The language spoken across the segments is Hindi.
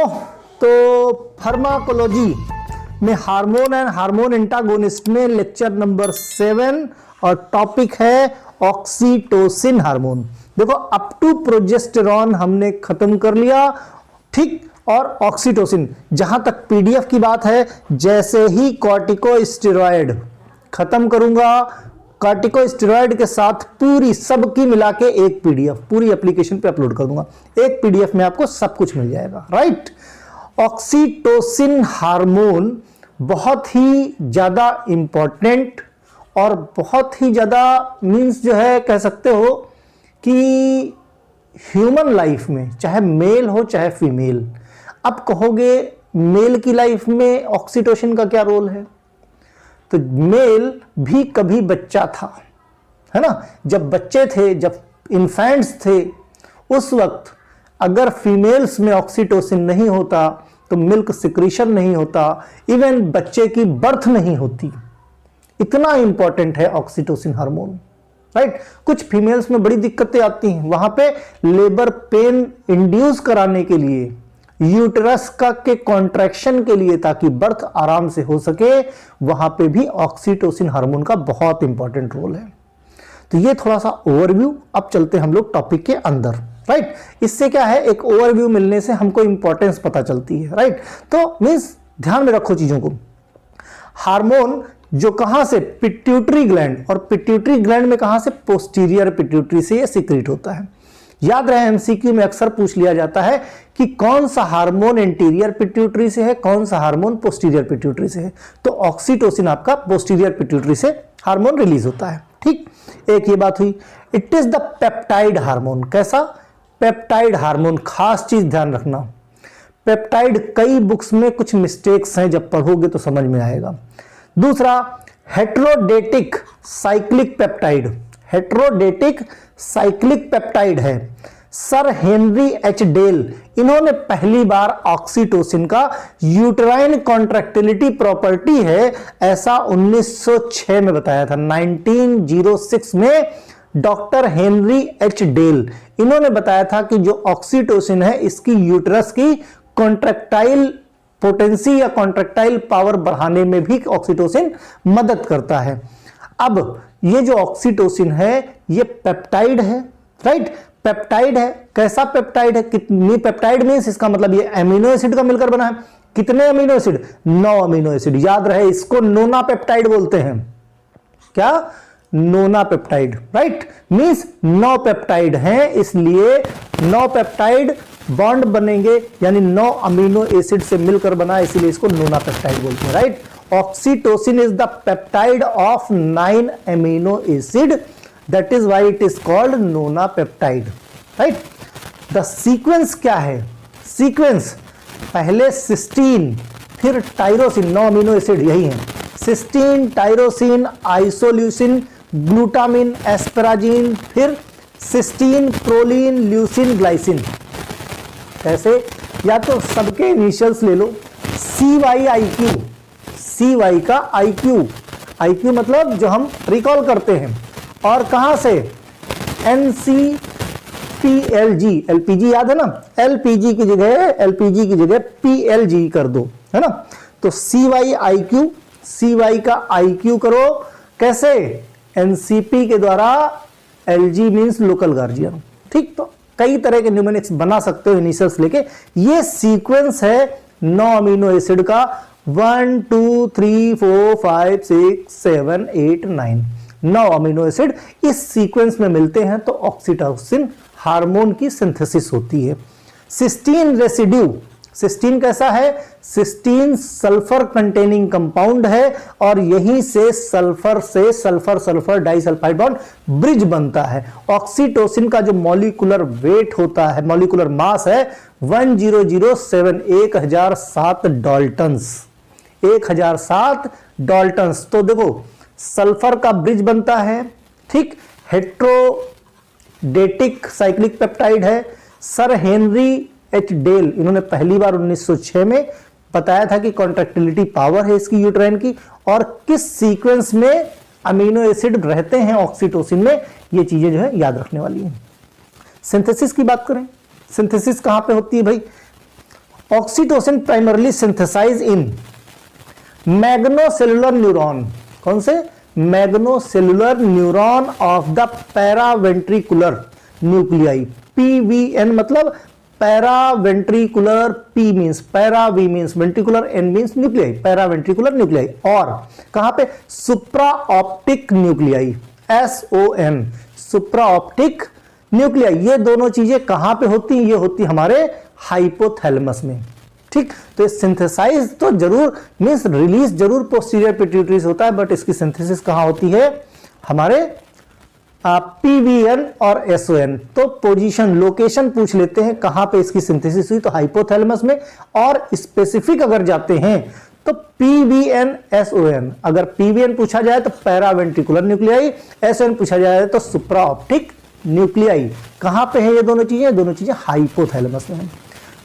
तो फार्माकोलॉजी में हार्मोन एंड हार्मोन एंटागोनिस्ट में लेक्चर नंबर 7 और टॉपिक है ऑक्सीटोसिन हार्मोन। देखो अप टू प्रोजेस्टेरॉन हमने खत्म कर लिया, ठीक। और ऑक्सीटोसिन जहां तक पीडीएफ की बात है, जैसे ही कॉर्टिकोस्टेरॉइड खत्म करूंगा, कॉर्टिकोस्टेरॉइड के साथ पूरी सबकी मिला के एक पीडीएफ पूरी एप्लीकेशन पे अपलोड कर दूंगा। एक पीडीएफ में आपको सब कुछ मिल जाएगा, राइट। ऑक्सीटोसिन हार्मोन बहुत ही ज्यादा इंपॉर्टेंट और बहुत ही ज्यादा मींस जो है कह सकते हो कि ह्यूमन लाइफ में, चाहे मेल हो चाहे फीमेल। अब कहोगे मेल की लाइफ में ऑक्सीटोसिन का क्या रोल है, तो मेल भी कभी बच्चा था, है ना। जब बच्चे थे, जब इन्फेंट्स थे, उस वक्त अगर फीमेल्स में ऑक्सीटोसिन नहीं होता तो मिल्क सिक्रीशन नहीं होता, इवन बच्चे की बर्थ नहीं होती। इतना इंपॉर्टेंट है ऑक्सीटोसिन हार्मोन, राइट। कुछ फीमेल्स में बड़ी दिक्कतें आती हैं, वहां पे लेबर पेन इंड्यूस कराने के लिए, यूटरस का के कॉन्ट्रैक्शन के लिए, ताकि बर्थ आराम से हो सके, वहां पे भी ऑक्सीटोसिन हार्मोन का बहुत इंपॉर्टेंट रोल है। तो ये थोड़ा सा ओवरव्यू। अब चलते हम लोग टॉपिक के अंदर, राइट। इससे क्या है, एक ओवरव्यू मिलने से हमको इंपॉर्टेंस पता चलती है, राइट। तो मींस ध्यान में रखो चीजों को। हार्मोन जो कहां से, पिट्यूटरी ग्लैंड, और पिट्यूटरी ग्लैंड में कहां से, पोस्टीरियर पिट्यूटरी से ये सीक्रेट होता है। याद रहे एमसीक्यू में अक्सर पूछ लिया जाता है कि कौन सा हार्मोन एंटीरियर पिट्यूटरी से है, कौन सा हार्मोन पोस्टीरियर पिट्यूटरी से है। तो ऑक्सीटोसिन आपका पोस्टीरियर पिट्यूटरी से हार्मोन रिलीज होता है, ठीक। एक ये बात हुई। It is the peptide hormone. कैसा, पेप्टाइड हार्मोन। खास चीज ध्यान रखना, पेप्टाइड कई बुक्स में कुछ मिस्टेक्स हैं, जब पढ़ोगे तो समझ में आएगा। दूसरा, हेट्रोडेटिक साइक्लिक पेप्टाइड। हेट्रोडेटिक साइक्लिक पेप्टाइड है। सर हेनरी एच डेल, इन्होंने पहली बार ऑक्सीटोसिन का यूटेराइन कॉन्ट्रैक्टिलिटी प्रॉपर्टी है ऐसा 1906 में बताया था। 1906 में डॉक्टर हेनरी एच डेल, इन्होंने बताया था कि जो ऑक्सीटोसिन है, इसकी यूटरस की कॉन्ट्रैक्टाइल पोटेंसी या कॉन्ट्रैक्टाइल पावर बढ़ाने में भी ऑक्सीटोसिन मदद करता है। अब ये जो ऑक्सीटोसिन है ये पेप्टाइड है, राइट। पेप्टाइड है। कैसा पेप्टाइड है, कितनी पेप्टाइड मींस इसका मतलब ये अमीनो एसिड का मिलकर बना है। कितने अमीनो एसिड, 9 अमीनो एसिड। याद रहे इसको नोना पेप्टाइड बोलते हैं। क्या, नोना पेप्टाइड, राइट। मींस 9 पेप्टाइड हैं, इसलिए 9 पेप्टाइड बॉन्ड बनेंगे, यानी 9 अमीनो एसिड से मिलकर बना, इसलिए इसको नोना पेप्टाइड बोलते हैं, right. Oxytocin is the peptide of 9 amino acid, that is why it is called nona peptide, right. The sequence क्या है, सीक्वेंस पहले सिस्टीन, फिर टायरोसिन, 9 अमीनो एसिड यही है। Cysteine, tyrosine, isoleucine, glutamine, asparagine, फिर सिस्टीन, प्रोलीन, ल्यूसिन, ग्लाइसिन। ऐसे या तो सबके इनिशियल्स ले लो, CYIQ, CY का IQ मतलब जो हम रिकॉल करते हैं, और कहां से, NCPLG, LPG याद है ना, LPG की जगह PLG कर दो, है ना। तो CYIQ, CY का IQ करो, कैसे, NCP के द्वारा, LG मींस लोकल गार्जियन, ठीक। तो कई तरह के न्यूमेरिक्स बना सकते हो इनिशियल्स लेके। ये सीक्वेंस है 9 अमीनो एसिड का, 1 2 3 4 5 6 7 8 9, 9 अमीनो एसिड इस सीक्वेंस में मिलते हैं, तो ऑक्सीटोसिन हार्मोन की सिंथेसिस होती है। सिस्टीन रेसिड्यू, सिस्टीन कैसा है, सिस्टीन सल्फर कंटेनिंग कंपाउंड है, और यहीं से सल्फर डाइसल्फाइड बॉन्ड ब्रिज बनता है। ऑक्सीटोसिन का जो मॉलिक्यूलर वेट होता है, मॉलिक्यूलर मास है 1007, 1007 डाल्टन्स, 1007 डाल्टन्स। तो देखो सल्फर का ब्रिज बनता है, ठीक। हेट्रोडेटिक साइक्लिक पेप्टाइड है। सर हेनरी एच डेल, इन्होंने पहली बार 1906 में बताया था कि कॉन्ट्रैक्टिलिटी पावर है इसकी यूट्राइन की, और किस सीक्वेंस में अमीनो एसिड रहते हैं ऑक्सीटोसिन में, ये चीजें जो है याद रखने वाली हैं। सिंथेसिस की बात करें, सिंथेसिस कहां पे होती है भाई, oxytocin primarily synthesize in magnocellular neuron, कौन से? Magnocellular neuron of the paraventricular nuclei. PVN मतलब paraventricular, P means para, V means ventricular, N means nuclei, paraventricular nuclei. और कहां पे? Supra optic nuclei, SON, supra optic nuclei. ये दोनों चीजें कहां पे होती हैं? ये होती हमारे हाइपोथैलेमस में। ठीक, तो सिंथेसाइज तो जरूर मींस रिलीज जरूर पोस्टीरियर पिट्यूटरी से होता है, बट इसकी सिंथेसिस कहां होती है? हमारे PVN और SON। तो पोजीशन, लोकेशन पूछ लेते हैं कहां पे इसकी सिंथेसिस हुई, तो हाइपोथैलेमस में। और स्पेसिफिक अगर जाते हैं तो PVN SON। अगर PVN पूछा जाए तो पैरावेंट्रिकुलर न्यूक्लियाई, SON पूछा जाए तो सुप्रा ऑप्टिक न्यूक्लियाई। कहां पे है ये दोनों चीजें? दोनों चीजें हाइपोथैलेमस में है।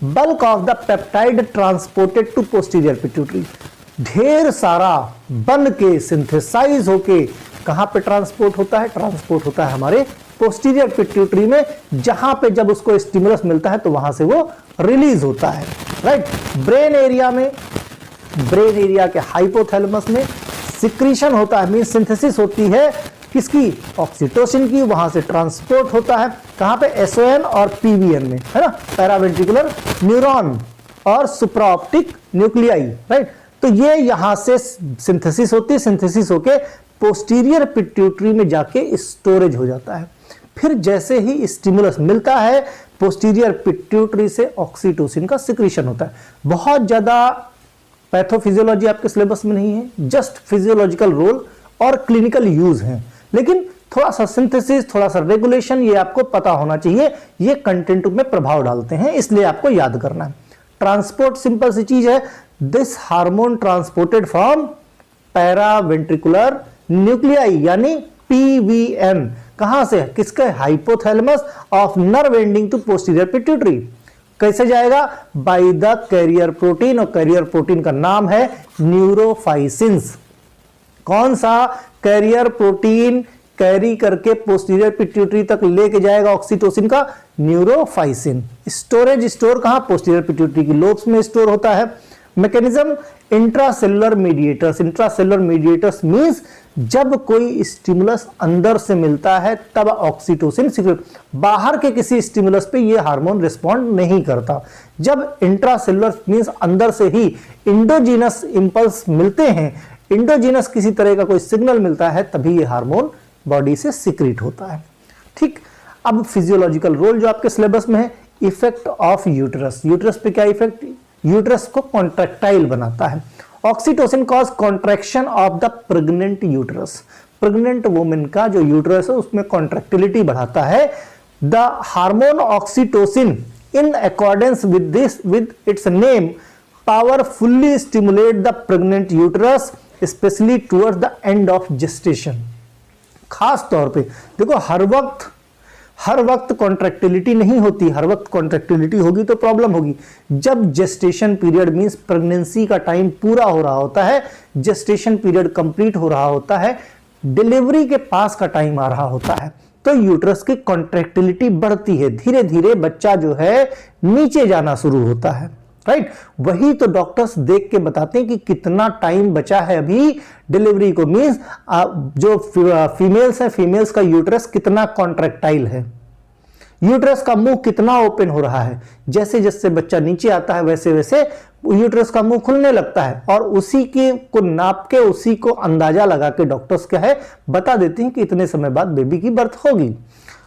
Bulk of the peptide transported to posterior pituitary, ढेर सारा बन के सिंथेसाइज होके कहां पे ट्रांसपोर्ट होता है? ट्रांसपोर्ट होता है हमारे पोस्टीरियर पिट्यूटरी में, जहां पे जब उसको स्टिमुलस मिलता है तो वहां से वो रिलीज होता है, राइट। ब्रेन एरिया में, ब्रेन एरिया के हाइपोथैलेमस में सिक्रीशन होता है, मीन सिंथेसिस होती है किसकी? ऑक्सीटोसिन की। वहां से ट्रांसपोर्ट होता है कहां पे? SON और PVN में, है ना, पैरावेंट्रिकुलर न्यूरॉन और सुप्रा ऑप्टिक न्यूक्लियाई, राइट। तो ये यहां से सिंथेसिस होती है, सिंथेसिस होके पोस्टीरियर पिट्यूटरी में जाके स्टोरेज हो जाता है। फिर जैसे ही स्टिमुलस मिलता है पोस्टीरियर पिट्यूटरी से ऑक्सीटोसिन का सिक्रीशन होता है। बहुत ज्यादा पैथोफिजियोलॉजी आपके सिलेबस में नहीं है, जस्ट फिजियोलॉजिकल रोल और क्लिनिकल यूज है, लेकिन थोड़ा सा सिंथेसिस, थोड़ा सा रेगुलेशन ये आपको पता होना चाहिए। ये कंटेंट में प्रभाव डालते हैं, इसलिए आपको याद करना है। ट्रांसपोर्ट सिंपल सी चीज है, this hormone transported from paraventricular nuclei यानी PVN। कहां से? किसके? Hypothalamus of nerve ending to posterior pituitary. कैसे जाएगा? बाय द कैरियर प्रोटीन, और कैरियर प्रोटीन का नाम है न्यूरोफाइसिन्स। कौन सा? कैरियर प्रोटीन कैरी करके पोस्टीरियर पिट्यूटरी तक लेके जाएगा ऑक्सीटोसिन का? न्यूरोफाइसिन। स्टोरेज, स्टोर कहां? पोस्टीरियर पिट्यूटरी की लोब्स में स्टोर होता है। Mechanism, intracellular mediators. Intracellular mediators means जब कोई स्टिमुलस अंदर से मिलता है तब ऑक्सीटोसिन सीक्रेट, बाहर के किसी स्टिमुलस पे ये हार्मोन रिस्पॉन्ड नहीं करता। जब इंट्रासेलुलर मींस अंदर से ही इंडोजीनस इंपल्स मिलते हैं, इंडोजीनस किसी तरह का कोई सिग्नल मिलता है, तभी ये हार्मोन बॉडी से सीक्रेट होता है। ठीक, अब फिजियोलॉजिकल रोल जो आपके सिलेबस में है, इफेक्ट ऑफ यूट्रस। यूट्रस पे क्या इफेक्ट? यूट्रस को कॉन्ट्रैक्टाइल बनाता है। Oxytocin cause contraction of the pregnant uterus. Pregnant women का जो यूट्रस है उसमें कॉन्ट्रैक्टिलिटी बढ़ाता है। The hormone oxytocin in accordance with its name powerfully stimulate the pregnant uterus especially towards the end of gestation। खास तौर पे देखो, हर वक्त कॉन्ट्रैक्टिलिटी नहीं होती। हर वक्त कॉन्ट्रैक्टिलिटी होगी तो प्रॉब्लम होगी। जब जेस्टेशन पीरियड मींस प्रेगनेंसी का टाइम पूरा हो रहा होता है, जेस्टेशन पीरियड कंप्लीट हो रहा होता है, डिलीवरी के पास का टाइम आ रहा होता है, तो यूट्रस की कॉन्ट्रैक्टिलिटी बढ़ती है। धीरे धीरे बच्चा जो है नीचे जाना शुरू होता है, राइट। वही तो डॉक्टर्स देख के बताते हैं कि कितना टाइम बचा है अभी डिलीवरी को। मींस जो फीमेल्स है, फीमेल्स का यूट्रस कितना कॉन्ट्रैक्टाइल है, यूट्रस का मुंह कितना ओपन हो रहा है। जैसे जैसे बच्चा नीचे आता है वैसे वैसे यूट्रस का मुंह खुलने लगता है, और उसी के को नाप के, उसी को अंदाजा लगा के डॉक्टर्स क्या है बता देते हैं कि इतने समय बाद बेबी की बर्थ होगी,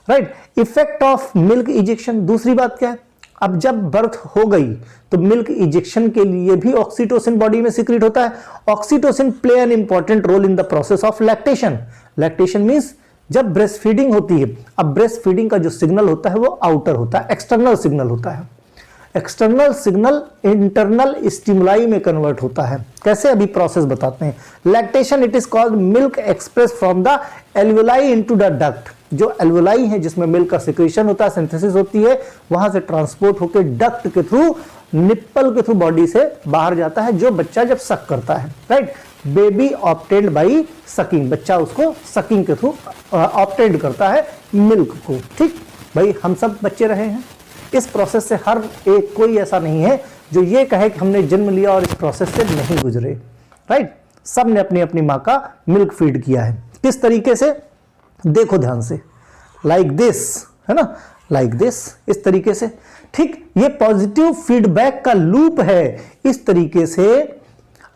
right. Effect of milk injection. दूसरी बात क्या है, अब जब बर्थ हो गई तो मिल्क इंजेक्शन के लिए भी ऑक्सीटोसिन बॉडी में सीक्रेट होता है। Oxytocin play an important role in the process of lactation. Lactation means जब ब्रेस्ट फीडिंग होती है, अब ब्रेस्ट फीडिंग का जो सिग्नल होता है वो आउटर होता है, एक्सटर्नल सिग्नल होता है। एक्सटर्नल सिग्नल इंटरनल स्टिमुलाई में कन्वर्ट होता है। कैसे, अभी प्रोसेस बताते हैं। Lactation it is called milk express from the alveoli into the duct. जो एल्वुलाई है जिसमें मिल्क का सिक्रेशन होता है, सिंथेसिस होती है, वहां से ट्रांसपोर्ट होकर डक्ट के थ्रू, निप्पल के थ्रू बॉडी से बाहर जाता है, जो बच्चा जब सक करता है, right. Baby obtained by sucking, बच्चा उसको सकिंग के थ्रू ऑब्टेन्ड करता है मिल्क को। ठीक भाई, हम सब बच्चे रहे हैं, इस प्रोसेस से हर एक कोई ऐसा नहीं है जो ये कहे कि हमने जन्म लिया और इस प्रोसेस से नहीं गुजरे, राइट। सब ने अपनी अपनी माँ का मिल्क फीड किया है। किस तरीके से, देखो ध्यान से, लाइक दिस, है ना, लाइक दिस, इस तरीके से, ठीक। ये पॉजिटिव फीडबैक का लूप है। इस तरीके से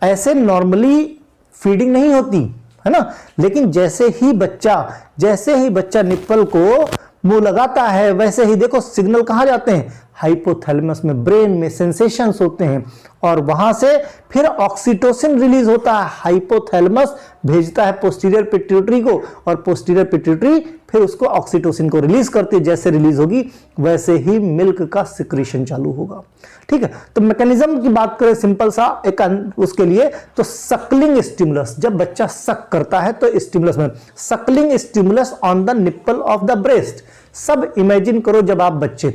ऐसे नॉर्मली फीडिंग नहीं होती, है ना, लेकिन जैसे ही बच्चा निप्पल को मुंह लगाता है, वैसे ही देखो सिग्नल कहां जाते हैं, हाइपोथैलेमस में, ब्रेन में सेंसेशंस होते हैं, और वहां से फिर ऑक्सीटोसिन रिलीज होता है। हाइपोथैलेमस भेजता है पोस्टीरियर पिट्यूटरी को, और पोस्टीरियर पिट्यूटरी फिर उसको ऑक्सीटोसिन को रिलीज करती है। जैसे रिलीज होगी वैसे ही मिल्क का सिक्रीशन चालू होगा, ठीक है। तो मैकेनिज्म की बात करें सिंपल सा एक उसके लिए, तो सकलिंग स्टिमुलस, जब बच्चा सक करता है तो स्टिमुलस में, Suckling stimulus on the nipple of the breast. सब इमेजिन करो जब आप बच्चे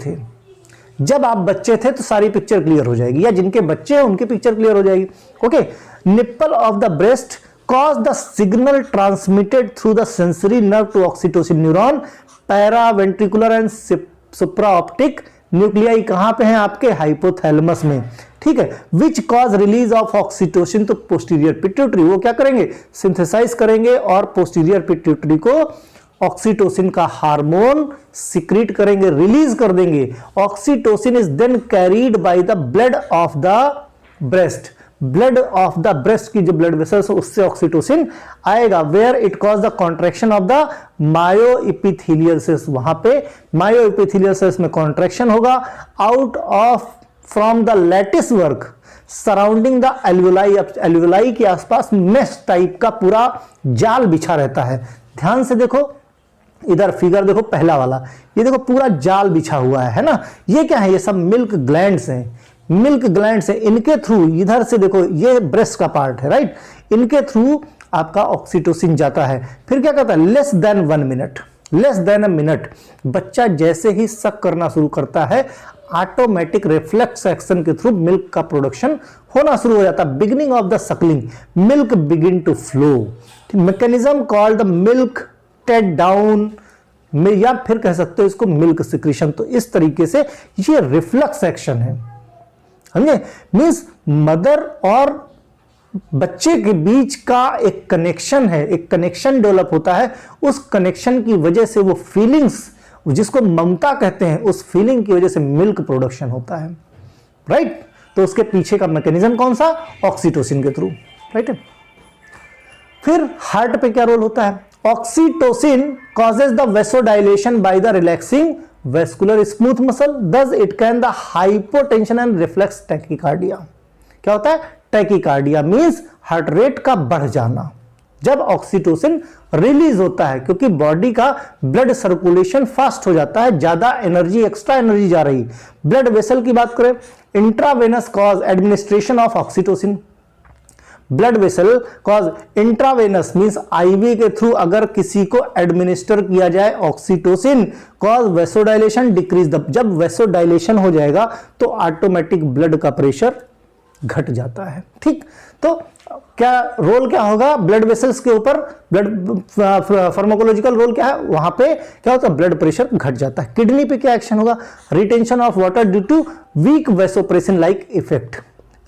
थे तो सारी पिक्चर क्लियर हो जाएगी, या जिनके बच्चे हैं उनकी पिक्चर क्लियर हो जाएगी। Okay, nipple of the breast cause the signal transmitted through the sensory nerve to oxytocin neuron, paraventricular and supraoptic nuclei कहां पे हैं आपके, हाइपोथैलेमस में, ठीक है। Which cause release of oxytocin to posterior pituitary, वो क्या करेंगे, सिंथेसाइज करेंगे और पोस्टीरियर पिट्यूटरी को ऑक्सीटोसिन का हार्मोन सिक्रीट करेंगे, रिलीज कर देंगे। Oxytocin is then carried by the blood of the breast, blood of the breast की जो ब्लड वेसल्स उससे ऑक्सीटोसिन आएगा, where it cause the contraction of the myoepithelial cells, वहां पे मायोइपिथेलियल सेल्स में कॉन्ट्रैक्शन होगा, out of from the lattice work surrounding the alveoli, alveoli के आसपास मेश टाइप का पूरा जाल बिछा रहता है। ध्यान से देखो, इधर फिगर देखो पहला वाला, ये देखो पूरा जाल बिछा हुआ है ना। ये क्या है, ये सब मिल्क ग्लैंड्स हैं, मिल्क ग्लैंड्स हैं। इनके थ्रू इधर से देखो, ये ब्रेस्ट का पार्ट है, राइट, इनके थ्रू आपका ऑक्सीटोसिन जाता है। फिर क्या कहता है, less than 1 minute, less than a minute, बच्चा जैसे ही सक करना शुरू करता है, ऑटोमेटिक रिफ्लेक्स एक्शन के थ्रू मिल्क का प्रोडक्शन होना शुरू हो जाता है। Beginning of the suckling, milk begin to flow, mechanism called the milk let down, या फिर कह सकते हो इसको मिल्क सिक्रीशन। तो इस तरीके से ये रिफ्लेक्स एक्शन है, समझे, मींस मदर और बच्चे के बीच का एक कनेक्शन है, एक कनेक्शन डेवलप होता है। उस कनेक्शन की वजह से वो फीलिंग्स, जिसको ममता कहते हैं, उस फीलिंग की वजह से मिल्क प्रोडक्शन होता है, राइट। तो उसके पीछे का मैकेनिज्म कौन सा, ऑक्सीटोसिन के थ्रू, राइट। फिर हार्ट पे क्या रोल होता है, oxytocin causes the vasodilation by the relaxing vascular smooth muscle, thus it can the hypotension and reflex tachycardia. क्या होता है, टैकीकार्डिया मींस हार्ट रेट का बढ़ जाना जब ऑक्सीटोसिन रिलीज होता है, क्योंकि बॉडी का ब्लड सर्कुलेशन फास्ट हो जाता है, ज्यादा एनर्जी, एक्स्ट्रा एनर्जी जा रही। ब्लड वेसल की बात करें, intravenous cause administration of oxytocin, blood vessel cause intravenous means IV के थ्रू अगर किसी को एडमिनिस्टर किया जाए oxytocin, cause vasodilation decrease the, जब वेसोडाइलेशन हो जाएगा तो ऑटोमेटिक ब्लड का प्रेशर घट जाता है, ठीक। तो क्या रोल क्या होगा ब्लड वेसल्स के ऊपर, ब्लड फार्माकोलॉजिकल रोल क्या है, वहां पे क्या होता है, ब्लड प्रेशर घट जाता है। किडनी पे क्या एक्शन होगा, retention of water due to weak vasopressin like effect.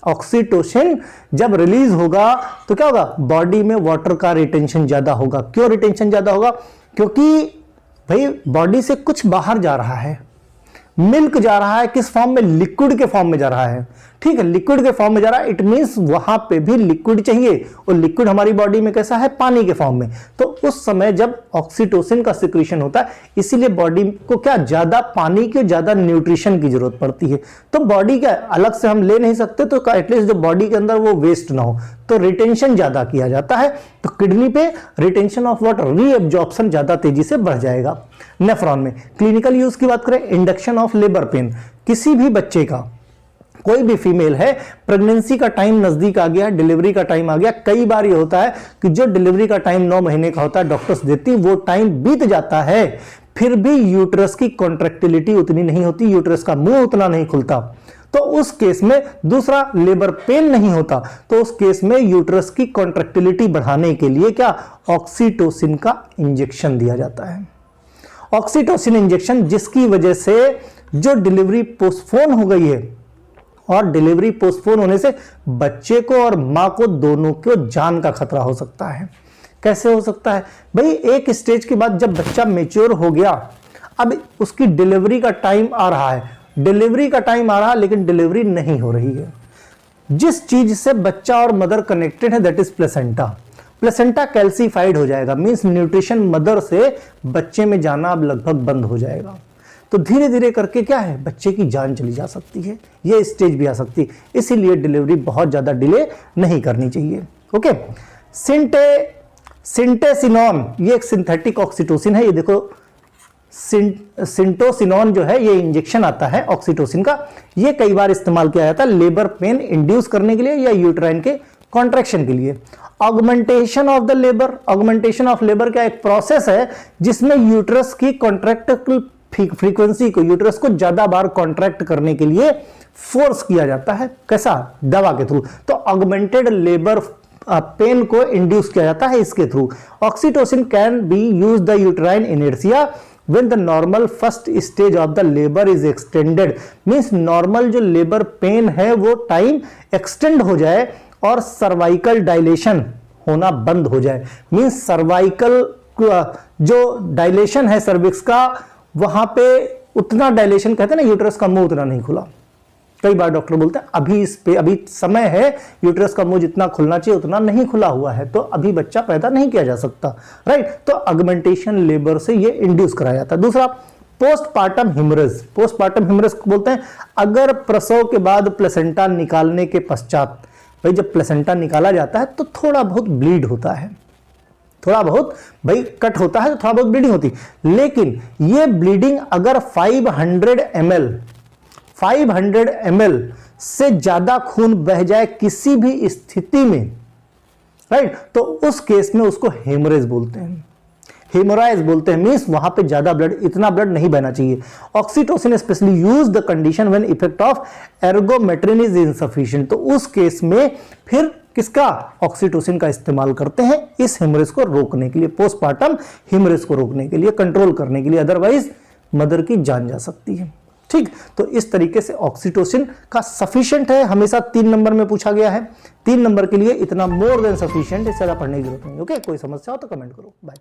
Oxytocin जब रिलीज होगा तो क्या होगा, बॉडी में वाटर का रिटेंशन ज्यादा होगा। क्यों रिटेंशन ज्यादा होगा, क्योंकि भाई बॉडी से कुछ बाहर जा रहा है, मिल्क जा रहा है, किस फॉर्म में, लिक्विड के फॉर्म में जा रहा है, ठीक है, लिक्विड के फॉर्म में जा रहा है। इट मींस वहां पे भी लिक्विड चाहिए, और लिक्विड हमारी बॉडी में कैसा है, पानी के फॉर्म में। तो उस समय जब ऑक्सीटोसिन का सिक्रीशन होता है, इसीलिए बॉडी को क्या, ज्यादा पानी की, ज्यादा न्यूट्रिशन की जरूरत पड़ती है। तो बॉडी क्या अलग से हम ले नहीं सकते, तो एटलीस्ट जो बॉडी के अंदर वो वेस्ट ना हो, तो रिटेंशन ज्यादा किया जाता है। तो किडनी पे रिटेंशन ऑफ वाटर, रीएब्जॉर्प्शन ज्यादा तेजी से बढ़ जाएगा। नेफ्रॉन में क्लिनिकल यूज की बात करें, इंडक्शन ऑफ लेबर पेन, किसी भी बच्चे का, कोई भी फीमेल है, प्रेगनेंसी का टाइम नजदीक आ गया, डिलीवरी का टाइम आ गया, कई बार ये होता है कि जो डिलीवरी का टाइम 9 महीने का होता है, डॉक्टर्स देती, वो टाइम बीत जाता है, फिर भी यूट्रस की कॉन्ट्रैक्टिलिटी उतनी नहीं होती, यूट्रस का मुंह उतना नहीं खुलता, तो उस केस में दूसरा लेबर पेन नहीं होता, तो उस केस में यूट्रस की कॉन्ट्रैक्टिलिटी बढ़ाने के लिए क्या, ऑक्सीटोसिन का इंजेक्शन दिया जाता है। ऑक्सीटोसिन इंजेक्शन जिसकी वजह से जो डिलीवरी पोस्टपोन हो गई है और डिलीवरी पोस्टपोन होने से बच्चे को और मां को दोनों को जान का खतरा हो सकता है। कैसे हो सकता है भाई? एक स्टेज के बाद जब बच्चा मेच्योर हो गया, अब उसकी डिलीवरी का टाइम आ रहा है, डिलीवरी का टाइम आ रहा है लेकिन डिलीवरी नहीं हो रही है। जिस चीज से बच्चा और मदर कनेक्टेड है that is placenta. Placenta calcified हो जाएगा, मींस न्यूट्रिशन मदर से बच्चे में जाना अब लगभग बंद हो जाएगा। तो धीरे धीरे करके क्या है, बच्चे की जान चली जा सकती है, ये स्टेज भी आ सकती है। इसीलिए डिलीवरी बहुत ज्यादा डिले नहीं करनी चाहिए। ओके, सिंटेसिनॉन ये एक सिंथेटिक ऑक्सीटोसिन है। ये देखो सिंटोसिनॉन जो है ये इंजेक्शन आता है ऑक्सीटोसिन का। ये कई बार इस्तेमाल किया जाता है लेबर पेन इंड्यूस करने के लिए या यूट्राइन के कॉन्ट्रैक्शन के लिए। Augmentation of the labour, augmentation of labour क्या एक प्रोसेस है जिसमें यूट्रस की कॉन्ट्रैक्टिकल फ्रीक्वेंसी को, यूट्रस को ज्यादा बार कॉन्ट्रैक्ट करने के लिए फोर्स किया जाता है। कैसा? दवा के थ्रू। तो ऑगमेंटेड लेबर पेन को इंड्यूस किया जाता है इसके through. Oxytocin can be use the uterine inertia when the normal first stage of the labor is extended, means normal जो लेबर पेन है वो टाइम एक्सटेंड हो जाए और सर्वाइकल डायलेशन होना बंद हो जाए। मींस सर्वाइकल जो डायलेशन है सर्विक्स का, वहां पे उतना डायलेशन, कहते हैं ना यूट्रस का मुंह उतना नहीं खुला। कई बार डॉक्टर बोलते हैं अभी इस पे अभी समय है, यूट्रस का मुंह जितना खुलना चाहिए उतना नहीं खुला हुआ है, तो अभी बच्चा पैदा नहीं किया जा सकता। राइट, तो ऑगमेंटेशन लेबर से ये इंड्यूस कराया जाता है। दूसरा, पोस्टपार्टम हिमरेज। पोस्टपार्टम हिमरेज को बोलते हैं अगर प्रसव के बाद प्लेसेंटा निकालने के पश्चात, भाई जब प्लेसेंटा निकाला जाता है तो थोड़ा बहुत ब्लीड होता है, थोड़ा बहुत भाई कट होता है, तो थोड़ा बहुत ब्लीडिंग होती है। लेकिन ये ब्लीडिंग अगर 500 ml से ज्यादा खून बह जाए किसी भी स्थिति में, राइट, तो उस केस में उसको हेमरेज बोलते हैं, हेमोराइज बोलते हैं। मींस वहां पे ज्यादा ब्लड, इतना ब्लड नहीं बहना चाहिए। Oxytocin specially use the condition when effect of ergometrine is insufficient, तो उस केस में फिर किसका, ऑक्सीटोसिन का इस्तेमाल करते हैं इस हेमरेज को रोकने के लिए, पोस्टपार्टम हेमरेज को रोकने के लिए, कंट्रोल करने के लिए, अदरवाइज मदर की जान जा सकती है। ठीक, तो इस तरीके से ऑक्सीटोसिन का सफिशिएंट है, हमेशा 3 नंबर में पूछा गया है। 3 नंबर के लिए इतना मोर देन सफिशिएंट, इससे ज्यादा पढ़ने की जरूरत नहीं। ओके, कोई समस्या हो तो कमेंट करो। बाय।